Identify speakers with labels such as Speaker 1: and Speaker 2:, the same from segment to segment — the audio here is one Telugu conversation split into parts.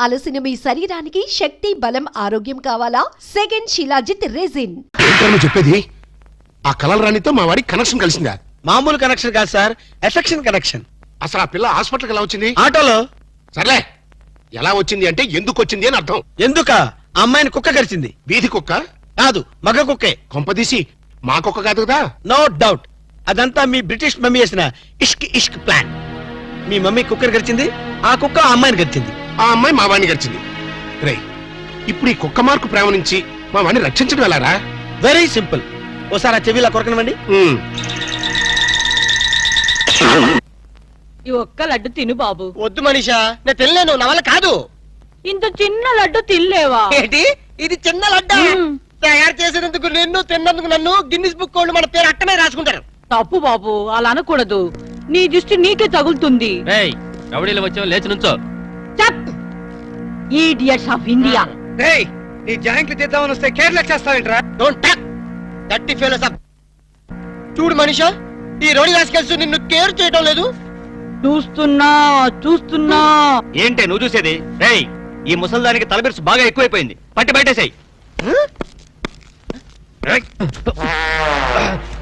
Speaker 1: అలసిన మీ శరీరానికి శక్తి, బలం, ఆరోగ్యం కావాలా? Second shilajit resin.
Speaker 2: చెప్పేది ఆ కలర్ రాణితో మా వాడి కనెక్షన్ కలిసిందా?
Speaker 3: మామూలు కనెక్షన్ కాదు సార్, ఎఫెక్షన్ కనెక్షన్.
Speaker 2: అసలు ఆ పిల్ల హాస్పిటల్కి ఎలా వచ్చింది?
Speaker 3: ఆటోలో.
Speaker 2: సర్లే, ఎలా వచ్చింది అంటే ఎందుకు వచ్చింది అని అర్థం.
Speaker 3: ఎందుక? అమ్మాయిని కుక్క కరిచింది.
Speaker 2: వీధి కుక్క
Speaker 3: కాదు, మగ కుక్కే.
Speaker 2: కొంపదీసి మా కుక్క కాదు కదా?
Speaker 3: నో డౌట్, అదంతా మీ బ్రిటిష్ మమ్మీ వేసిన ఇష్క్ ఇష్క్ ప్లాన్. మీ మమ్మీ కుక్కర్ గడిచింది, ఆ కుక్క ఆ అమ్మాయిని గడిచింది.
Speaker 2: ఆ అమ్మాయి మా వాడిని గడిచింది. రై, ఇప్పుడు ఈ కుక్క మార్కు ప్రేమ నుంచి మా వాడిని రక్షించడం ఎలారా?
Speaker 3: Very simple. ఓసారి ఆ చెవిలా కొరకనివ్వండి.
Speaker 4: ఈ ఒక్క లడ్డు తిను బాబు.
Speaker 3: వద్దు మనీషా, నేను తినలేను, నా వల్ల కాదు.
Speaker 4: ఇంత చిన్న లడ్డు తినలేవా?
Speaker 3: ఏంటి ఇది చిన్న లడ్డా? తయారు చేసినందుకు నిన్ను, తిన్నందుకు నన్ను గిన్నిస్ బుక్ వాళ్ళు మన పేరు అట్టనే రాసుకుంటారు.
Speaker 4: తప్పు బాబు, అలా అనకూడదు. నీ దృష్టి నీకే తగులుతుంది.
Speaker 5: రౌడీలు వచ్చావు, లేచి నుంచో.
Speaker 4: Idiots of India.
Speaker 3: నీ జాయింట్లు చేద్దామని వస్తే కేర్లెస్ చేస్తావేంట్రా? డోంట్ టాక్ దట్టి ఫెలోస్ అప్. చూడు మనీషా, ఈ రోడి రాసుకెళ్తూ నిన్ను కేర్ చేయడం లేదు.
Speaker 4: చూస్తున్నా చూస్తున్నా.
Speaker 5: ఏంటే నువ్వు చూసేది? రేయ్, ఈ ముసల్దానికి తలబిరుసు బాగా ఎక్కువైపోయింది, పట్టి బయటేసాయి.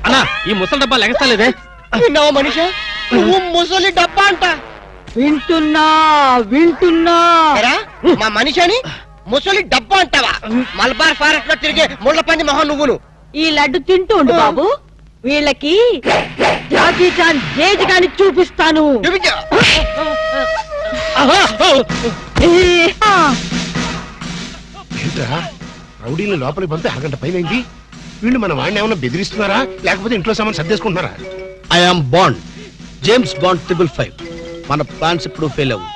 Speaker 5: అన్నా, ఈ ముసలి డబ్బా లెగస్తలేదే.
Speaker 3: విన్నావా మనీషా, నువ్వు ముసలి డబ్బా అంట.
Speaker 4: వింటున్నా వింటున్నా.
Speaker 3: మా మనిషిని ముసలి డబ్బా అంటావా? మలబార్ ఫారెస్ట్ లో తిరిగే ముళ్ళ పంది మొహం నువ్వును.
Speaker 4: ఈ లడ్డు తింటూ ఉండు బాబు, వీళ్ళకి జాకీ చాన్ జేజ్ గాని చూపిస్తాను.
Speaker 2: ఏంట్రా, రౌడీని లోపలికి పంపి అరగంట పైనైంది. వీళ్ళు మన వాడిని ఏమన్నా బెదిరిస్తున్నారా, లేకపోతే ఇంట్లో సామాన్ సర్దేసుకుంటున్నారా?
Speaker 3: I'm bond, James Bond 555. మన ప్లాన్స్ ఇప్పుడు ఫెయిల్ అవ్వు.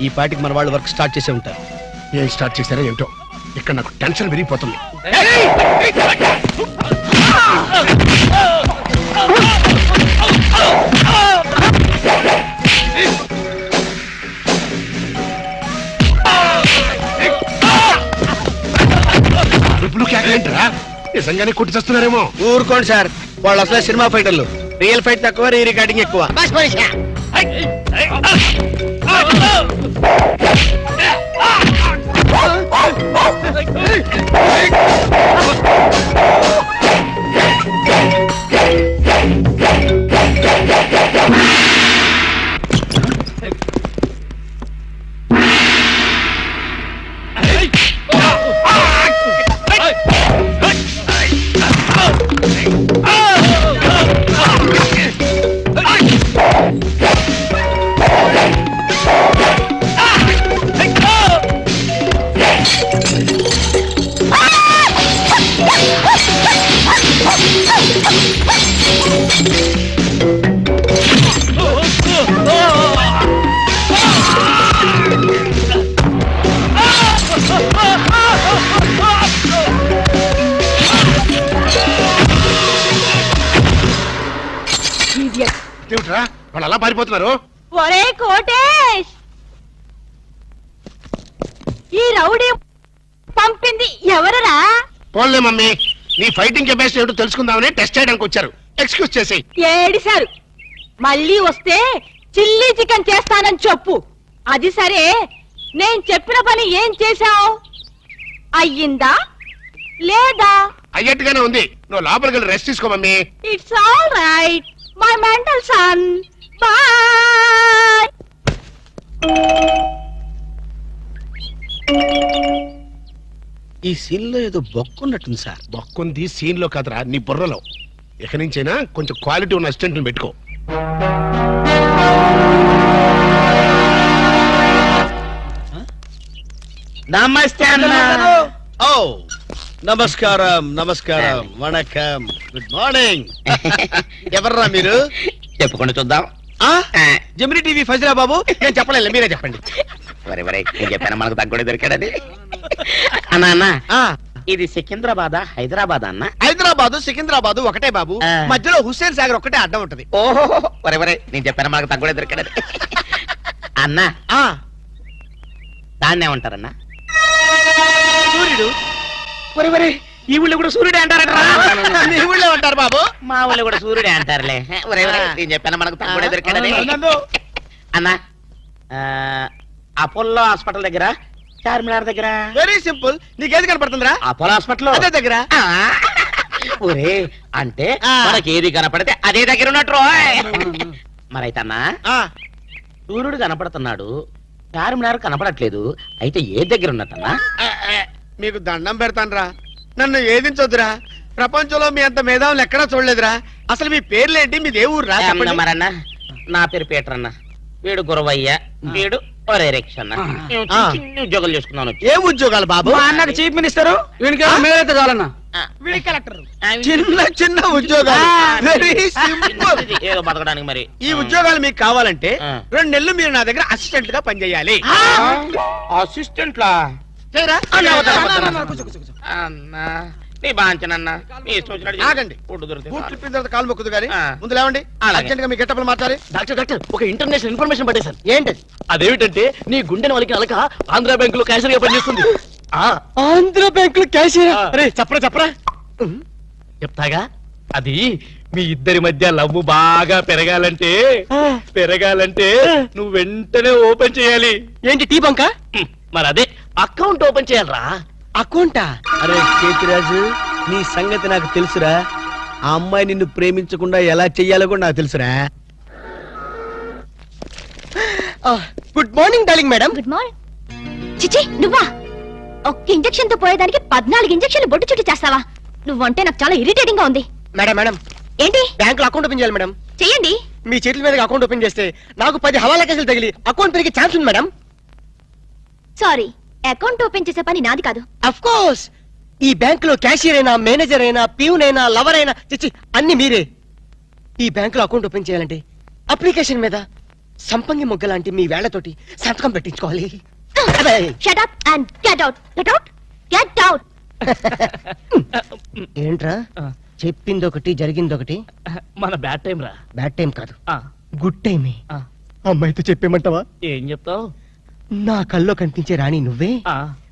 Speaker 3: ఈ పాటికి మన వాళ్ళు వర్క్ స్టార్ట్ చేసే ఉంటారు.
Speaker 2: ఏం స్టార్ట్ చేశారో ఏమిటో, ఇక్కడ నాకు టెన్షన్ విరిగిపోతుంది. ఏంటరా, నిజంగానే కొట్టి చేస్తున్నారేమో.
Speaker 3: ఊరుకోండి సార్, వాళ్ళు అసలు సినిమా ఫైటర్లు. రియల్ ఫైట్ తక్కువ, రీ రికార్డింగ్ ఎక్కువ.
Speaker 2: వాళ్ళు అలా పారిపోతున్నారు.
Speaker 4: ఒరే కోటేష్, ఈ రౌడీ పంపింది ఎవరరా?
Speaker 2: పోన్లే మమ్మీ, నీ ఫైటింగ్ కెపాసిటీ ఏమిటో తెలుసుకుందామని టెస్ట్ చేయడానికి వచ్చారు. ఎక్స్క్యూజ్ చేసేయ్.
Speaker 4: ఏడిసారు, మళ్ళీ వస్తే చిల్లీ చికెన్ చేస్తానని చెప్పు. అది సరే, నేను చెప్పిన పని ఏం చేశావు? అయ్యిందా లేదా?
Speaker 2: అయ్యట్టుగానే ఉంది. నువ్వు లోపలికి వెళ్ళి రెస్ట్ తీసుకో mummy.
Speaker 4: It's all right my mental son. Bye.
Speaker 3: ఈ సీన్ లో ఏదో బొక్కున్నట్టుంది సార్.
Speaker 2: బొక్కుంది సీన్ లో కాదురా, నీ బుర్రలో. ఇక నుంచైనా కొంచెం క్వాలిటీ ఉన్న అసిస్టెంట్ పెట్టుకో.
Speaker 3: నమస్తే అన్న. ఓ నమస్కారం, నమస్కారం, వణకం, గుడ్ మార్నింగ్. ఎవర్రా మీరు?
Speaker 5: చెప్పుకుంటూ చూద్దాం.
Speaker 3: జమినీ టీవీ ఫజరా బాబు. నేను చెప్పలేదు, మీరే చెప్పండి.
Speaker 5: నేను చెప్పాను మనకు తగ్గుడే దొరికాడది. అన్నా, ఇది సికింద్రాబాద్ హైదరాబాద్ అన్న?
Speaker 3: హైదరాబాద్ సికింద్రాబాద్ ఒకటే బాబు, మధ్యలో హుస్సేన్ సాగర్ ఒకటే అడ్డం ఉంటది.
Speaker 5: ఓహో, వరే నేను చెప్పాను మనకు తగ్గుడే దొరికాడది. అన్నా, దాన్నే ఉంటారన్నా?
Speaker 3: సూర్యుడు.
Speaker 5: వరే ఈ ఊళ్ళో కూడా సూర్యుడే అంటారట.
Speaker 3: మీ ఊళ్ళో ఉంటారు బాబు,
Speaker 5: మా ఊళ్ళో కూడా సూర్యుడే అంటారులే. వరే నేను చెప్పాను మనకు తగ్గుడే దొరికాడది. అన్నా, అపోలో హాస్పిటల్ దగ్గర
Speaker 6: చార్మినార్ దగ్గర.
Speaker 3: Very simple. నీకేది కనపడుతుందిరా?
Speaker 6: అపోలో హాస్పిటల్
Speaker 3: అదే దగ్గర.
Speaker 6: ఒరే అంటే
Speaker 3: ఆ.
Speaker 6: మనకి ఏది కనపడితే అదే దగ్గర ఉన్నట్టు రోయ్. మరైతన్నా
Speaker 3: ఆ,
Speaker 6: సూర్యుడు కనపడుతున్నాడు, చార్మినార్ కనపడట్లేదు, అయితే ఏ దగ్గర ఉన్నట్టన్నా?
Speaker 3: మీకు దండం పెడతానురా, నన్ను ఏదించొద్దురా. ప్రపంచంలో మీ అంత మేధావులు ఎక్కడా చూడలేదురా. అసలు మీ పేర్లేంటి, మీ దేవుడు రా చెప్పండి.
Speaker 6: మరన్నా నా పేరు పీటర్ అన్న, వీడు గురవయ్య, వీడు ఒరే రిక్ష అన్న. మేము చిన్న చిన్న ఉద్యోగాలు చేసుకున్నాను.
Speaker 3: ఏ ఉద్యోగాలు బాబు?
Speaker 7: అన్నకు చీఫ్ మినిస్టర్, వీడికి మేమైతే చాలన్నా.
Speaker 3: చిన్న చిన్న ఉద్యోగాలు. Very simple.
Speaker 6: ఏదో బతకడానికి మరి
Speaker 3: ఈ ఉద్యోగాలు మీకు కావాలంటే
Speaker 6: ఆ.
Speaker 3: 2 నెలలు మీరు నా దగ్గర అసిస్టెంట్ గా పనిచేయాలి.
Speaker 6: అసిస్టెంట్ లా
Speaker 3: చేయరా?
Speaker 6: అన్నా నీ బాంచనన్నా నీ ఇష్టం వచ్చినట్టు చేయి.
Speaker 3: ఆగండి.
Speaker 6: ఫుడ్ దొరికితే
Speaker 3: బూట్లు
Speaker 6: చాలు.
Speaker 3: ఇప్పిన తర్వాత కాలు మొక్కుదు గానీ
Speaker 6: ఆ.
Speaker 3: ముందు లేవండి.
Speaker 6: అలాగే.
Speaker 3: అర్జెంట్ గా మీ గెట్టపలు మార్చాలి.
Speaker 7: డాక్టర్ ఒక ఇంటర్నేషనల్ ఇన్ఫర్మేషన్ పట్టేశాను.
Speaker 3: ఏంటి?
Speaker 7: అదేమిటంటే నీ గుండెని వాళ్ళకి అలక ఆంధ్ర బ్యాంక్ లో క్యాషియర్ గా పనిచేస్తుంది.
Speaker 3: ఆంధ్ర బ్యాంక్ లో క్యాషియర్? అరే చెప్పరా.
Speaker 7: చెప్తాగా, అది మీ ఇద్దరి మధ్య లవ్ బాగా పెరగాలంటే నువ్వు వెంటనే ఓపెన్ చేయాలి.
Speaker 3: ఏంటి టీ బంక?
Speaker 7: మరి అదే అకౌంట్ ఓపెన్ చేయాలరా.
Speaker 3: అకౌంటా? అరే చేతిరాజు, నీ సంగతి నాకు తెలుసురా. ఆ అమ్మాయి నిన్ను ప్రేమించకుండా ఎలా చెయ్యాలో కూడా నాకు తెలుసురా. Good morning darling madam.
Speaker 8: Good morning. చిచి నువ్వా? ఒక్క ఇంజెక్షన్ తో పోయేదానికి 14 ఇంజెక్షన్లు బొట్టు చుట్టూ చేస్తావా? నువ్వంటే నాకు చాలా ఇరిటేటింగ్ గా ఉంది.
Speaker 3: మేడం
Speaker 8: ఏంటి?
Speaker 3: బ్యాంక్ లో అకౌంట్ ఓపెన్ చేయాలి మేడం.
Speaker 8: చెయ్యండి.
Speaker 3: మీ చేతుల మీద అకౌంట్ ఓపెన్ చేస్తే నాకు 10 హవాలా కేసులు తగిలి అకౌంట్ పెరిగే ఛాన్స్ ఉంది మేడం.
Speaker 8: సారీ, అకౌంట్ ఓపెన్ చేసే పని నాది కాదు.
Speaker 3: అఫ్ కోర్స్, ఈ బ్యాంక్ లో క్యాషియర్ అయినా, మేనేజర్ అయినా, ప్యూన్ అయినా, లవర్ అయినా, చిచ్చి అన్ని మీరే. ఈ బ్యాంక్ లో అకౌంట్ ఓపెన్ చేయాలంటే అప్లికేషన్ మీద సంపంగి మొగ్గ లాంటి మీ వేళ్లతోటి సంతకం పెట్టించుకోవాలి. అదే.
Speaker 8: Shut up and get out. Get out. Get out.
Speaker 3: ఏంట్రా చెప్పింది ఒకటి జరిగింది ఒకటి?
Speaker 7: మన బ్యాడ్ టైం రా.
Speaker 3: బ్యాడ్ టైం కాదు, గుడ్ టైమే. అమ్మాయితో చెప్పేమంటావా?
Speaker 7: ఏం చెప్తావు?
Speaker 3: నా కల్లో కనిపించే రాణి నువ్వే,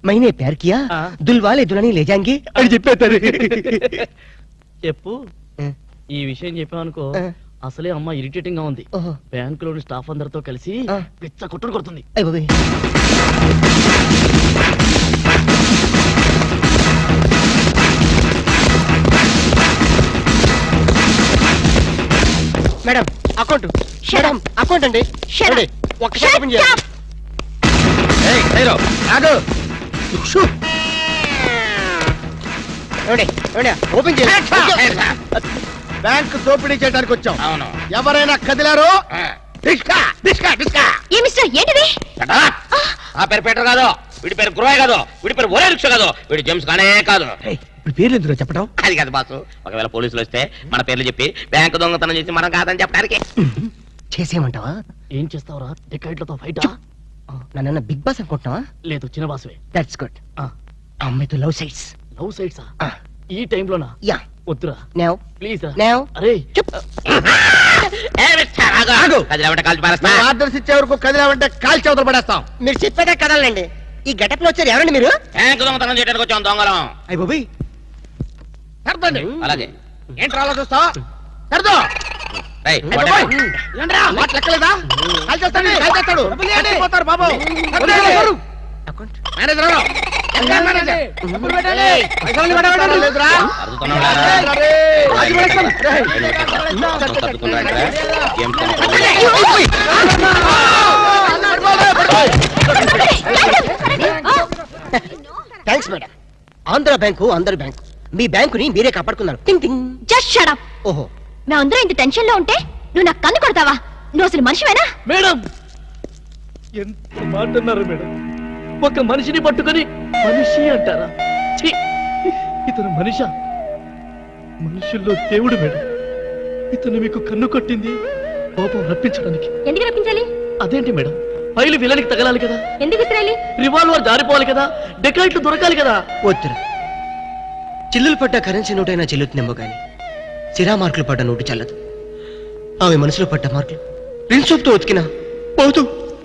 Speaker 3: మైనే ప్యార్ కియా, దుల్వాలే దులని లేజాంగి అని చెప్పేస్తారు.
Speaker 7: చెప్పు. ఈ విషయం చెప్పావనుకో, అసలే అమ్మ ఇరిటేటింగ్ గా ఉంది.
Speaker 3: ఓహో.
Speaker 7: బ్యాంక్ లోని స్టాఫ్ అందరితో కలిసి పిచ్చ కొట్టుడు కొడుతుంది.
Speaker 3: అయ్ బాబోయ్. Madam account. మేడం అకౌంట్ అండి.
Speaker 8: Shut up.
Speaker 3: ఒక్కసారి ఓపెన్
Speaker 8: Shut
Speaker 3: చేయాలి.
Speaker 8: up. ఓపెన్ చేయాలి. బ్యాంక్ దోపిడీ చేయడానికి వచ్చాం.
Speaker 6: అవును.
Speaker 3: ఎవరైనా కదిలారో
Speaker 8: ఏ మిస్టర్, ఏంటిది?
Speaker 6: ఆ పేరు పీటర్ కాదు, వీడి పేరు గురవయ్య కాదు, వీడి పేరు ఒరే రిక్ష కాదు, వీడి జేమ్స్ కానే కాదు.
Speaker 3: ఇప్పుడు పేర్లు ఎందుకు చెప్పడం?
Speaker 6: అది కాదు బాసు, ఒకవేళ పోలీసులు వస్తే మన పేర్లు చెప్పి బ్యాంకు దొంగతనం చేసి మనం కాదని చెప్పడానికి.
Speaker 3: చేసేయమంటావా?
Speaker 7: ఏం చేస్తావురా? డెకాయిట్లతో ఫైట్?
Speaker 3: నన్ను బిగ్ బాస్ అనుకుంటున్నావా?
Speaker 7: లేదు, చిన్న బాసువే.
Speaker 3: That's good. అమ్మాయితో లవ్ సైట్స్.
Speaker 7: లవ్ సైడ్సా? ఈ టైంలోనా?
Speaker 3: యా.
Speaker 7: వద్దురా
Speaker 3: నౌ
Speaker 7: ప్లీజ్ రా.
Speaker 3: నౌ
Speaker 7: అరే
Speaker 6: కదిలేమంటే కాల్చి పారేస్తా.
Speaker 3: ఆర్డర్స్ ఇచ్చే వరకు కదిలామంటే కాల్ చవతలు పడేస్తాం. మీరు చెప్పేదే కదలండి. ఈ గెటప్ లో వచ్చారు ఎవరండి మీరు?
Speaker 6: బ్యాంకు దొంగతనం చేయడానికి వచ్చాం దొంగలం.
Speaker 3: అయ్య బాబోయ్. సర్దండి.
Speaker 6: అలాగే
Speaker 3: ఏంట్రా అలా చూస్తా? సర్దో.
Speaker 6: రేయ్,
Speaker 3: ఏంట్రా మాట లెక్కలేదా? కాల్ చేస్తాడు, కాల్ చేస్తాడు. పోతారు బాబు. మేనేజర్ ఎవరు? ఎక్కడ మేనేజర్? పైసలు పెట్టాలి లేదురా?
Speaker 6: అరుదుతున్నావురా?
Speaker 3: అది పడేస్తాను.
Speaker 6: తప్పుకున్నాడురా? ఏం
Speaker 3: థ్యాంక్స్ మేడం. ఆంధ్ర బ్యాంకు అందరి బ్యాంకు. మీ బ్యాంకుని మీరే కాపాడుకున్నారు. టింగ్ టింగ్.
Speaker 8: Just shut up.
Speaker 3: ఓహో.
Speaker 8: మేమందరం ఇంత టెన్షన్ లో ఉంటే నువ్వు నాకు కన్ను కొడతావా? నువ్వు అసలు మనిషివేనా?
Speaker 7: మేడం, ఎంత మాట అన్నారు మేడం. ఒక మనిషిని పట్టుకొని మనిషి అంటారా? ఛీ! ఇతను మనిషా? మనుషుల్లో దేవుడు మేడం. ఇతను మీకు కన్ను కొట్టింది కోపం రప్పించడానికి.
Speaker 8: ఎందుకు రప్పించాలి?
Speaker 7: అదేంటి మేడం, ఫైలు విలనికి తగలాలి కదా,
Speaker 8: ఎందుకు ఇస్రాయలి?
Speaker 7: రివాల్వర్ జారిపోవాలి కదా, డెకాయిట్లు దొరకాలి కదా.
Speaker 3: వద్దురా. చిల్లులు పడ్డ కరెన్సీ నోటైనా చెల్లుతుందేమో గాని సిరా మార్కులు పడ్డ నోటు చల్లదు. ఆమె మనసులో పడ్డ మార్కులు ప్రిన్సోప్తో ఉతికినా పోతూ.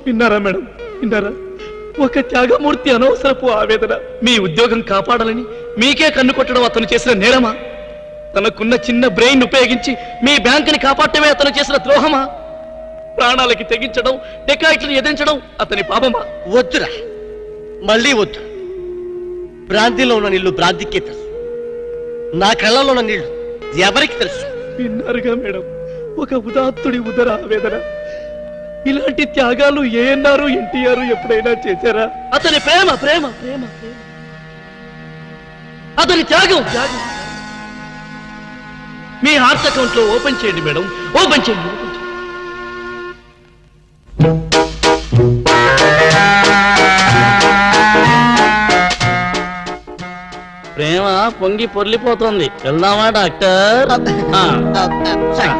Speaker 7: విన్నారా మేడం, విన్నారా? ఒక త్యాగమూర్తి అనవసరపు ఆవేదన. మీ ఉద్యోగం కాపాడాలని మీకే కన్ను కొట్టడం అతను చేసిన నేరమా? తనకున్న చిన్న బ్రెయిన్ ఉపయోగించి మీ బ్యాంకుని కాపాడటమే అతను చేసిన ద్రోహమా? ప్రాణాలకి తెగించడం, డెకాయిట్లను ఎదిరించడం అతని పాపమా?
Speaker 3: వద్దురా. మళ్ళీ వద్దు. భ్రాంతిలో ఉన్న నీళ్లు భ్రాంతికే తెలుసు, నా కళ్ళలో ఉన్న నీళ్లు ఎవరికి తెలుసు?
Speaker 7: విన్నారుగా మేడం, ఒక ఉదాత్తుడి ఉదర ఆవేదన. ఇలాంటి త్యాగాలు ఏఎన్ఆర్ ఎన్టీఆర్ ఎప్పుడైనా చేశారా? అతని ప్రేమ ప్రేమ ప్రేమ ప్రేమ, అతని త్యాగం త్యాగం. మీ హార్ట్ అకౌంట్ లో ఓపెన్ చేయండి మేడం, ఓపెన్ చేయండి, ఓపెన్ చేయండి.
Speaker 6: ప్రేమ పొంగి పొర్లిపోతుంది. వెళ్దామా డాక్టర్?
Speaker 3: సరే.